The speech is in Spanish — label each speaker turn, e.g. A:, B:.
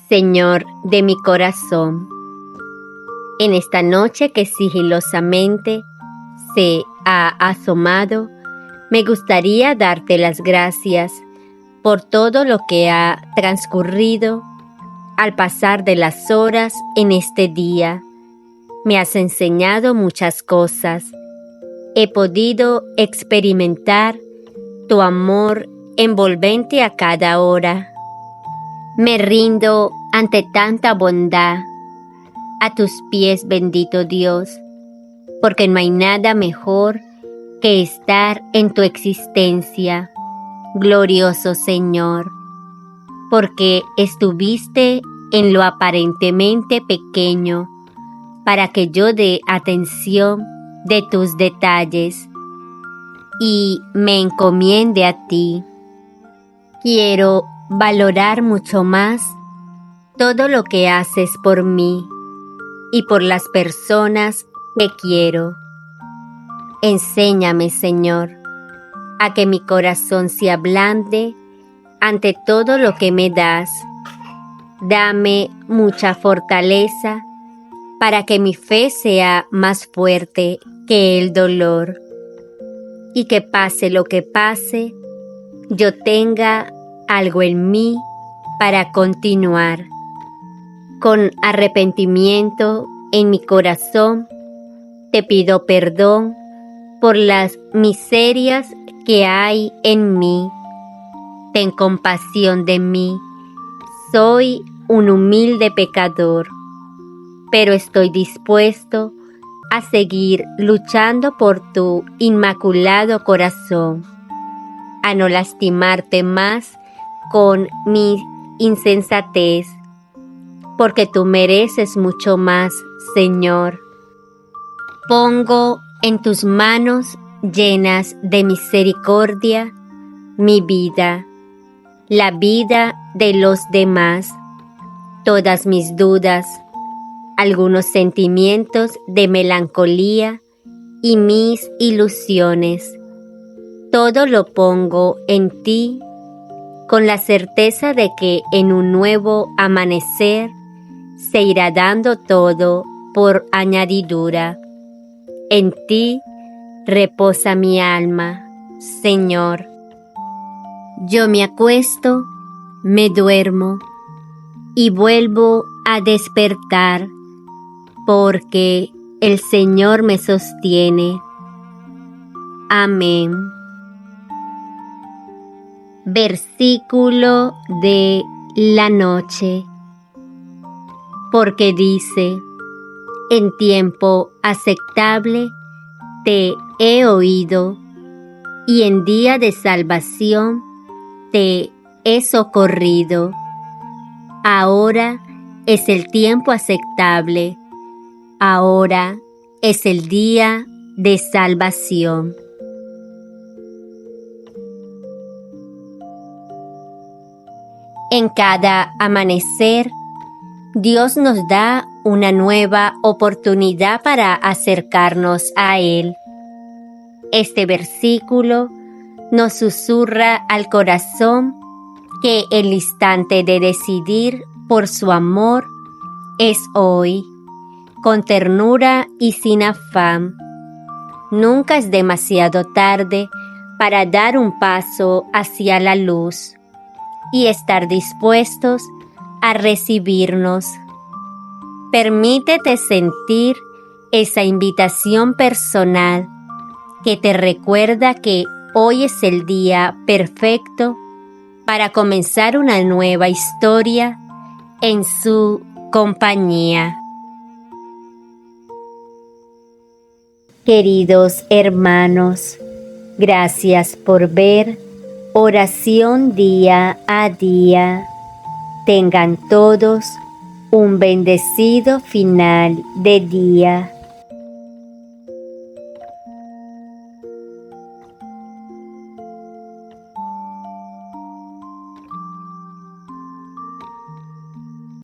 A: Señor de mi corazón, en esta noche que sigilosamente se ha asomado, me gustaría darte las gracias por todo lo que ha transcurrido al pasar de las horas en este día. Me has enseñado muchas cosas. He podido experimentar tu amor envolvente a cada hora. Me rindo ante tanta bondad a tus pies, bendito Dios, porque no hay nada mejor que estar en tu existencia, glorioso Señor, porque estuviste en lo aparentemente pequeño para que yo dé atención de tus detalles y me encomiende a ti. Quiero valorar mucho más todo lo que haces por mí y por las personas que quiero. Enséñame, Señor, a que mi corazón se ablande ante todo lo que me das. Dame mucha fortaleza para que mi fe sea más fuerte que el dolor y que pase lo que pase, yo tenga algo en mí para continuar. Con arrepentimiento en mi corazón, te pido perdón por las miserias que hay en mí. Ten compasión de mí. Soy un humilde pecador, pero estoy dispuesto a seguir luchando por tu inmaculado corazón, a no lastimarte más con mi insensatez, porque tú mereces mucho más, Señor. Pongo en tus manos llenas de misericordia mi vida, la vida de los demás, todas mis dudas, algunos sentimientos de melancolía y mis ilusiones. Todo lo pongo en ti con la certeza de que en un nuevo amanecer se irá dando todo por añadidura. En ti reposa mi alma, Señor. Yo me acuesto, me duermo y vuelvo a despertar, porque el Señor me sostiene. Amén. Versículo de la noche. Porque dice: en tiempo aceptable te he oído, y en día de salvación te he socorrido. Ahora es el tiempo aceptable. Ahora es el día de salvación. En cada amanecer, Dios nos da una nueva oportunidad para acercarnos a Él. Este versículo nos susurra al corazón que el instante de decidir por su amor es hoy, con ternura y sin afán. Nunca es demasiado tarde para dar un paso hacia la luz y estar dispuestos a recibirnos. Permítete sentir esa invitación personal que te recuerda que hoy es el día perfecto para comenzar una nueva historia en su compañía. Queridos hermanos, gracias por ver Oración Día a Día. Tengan todos un bendecido final de día.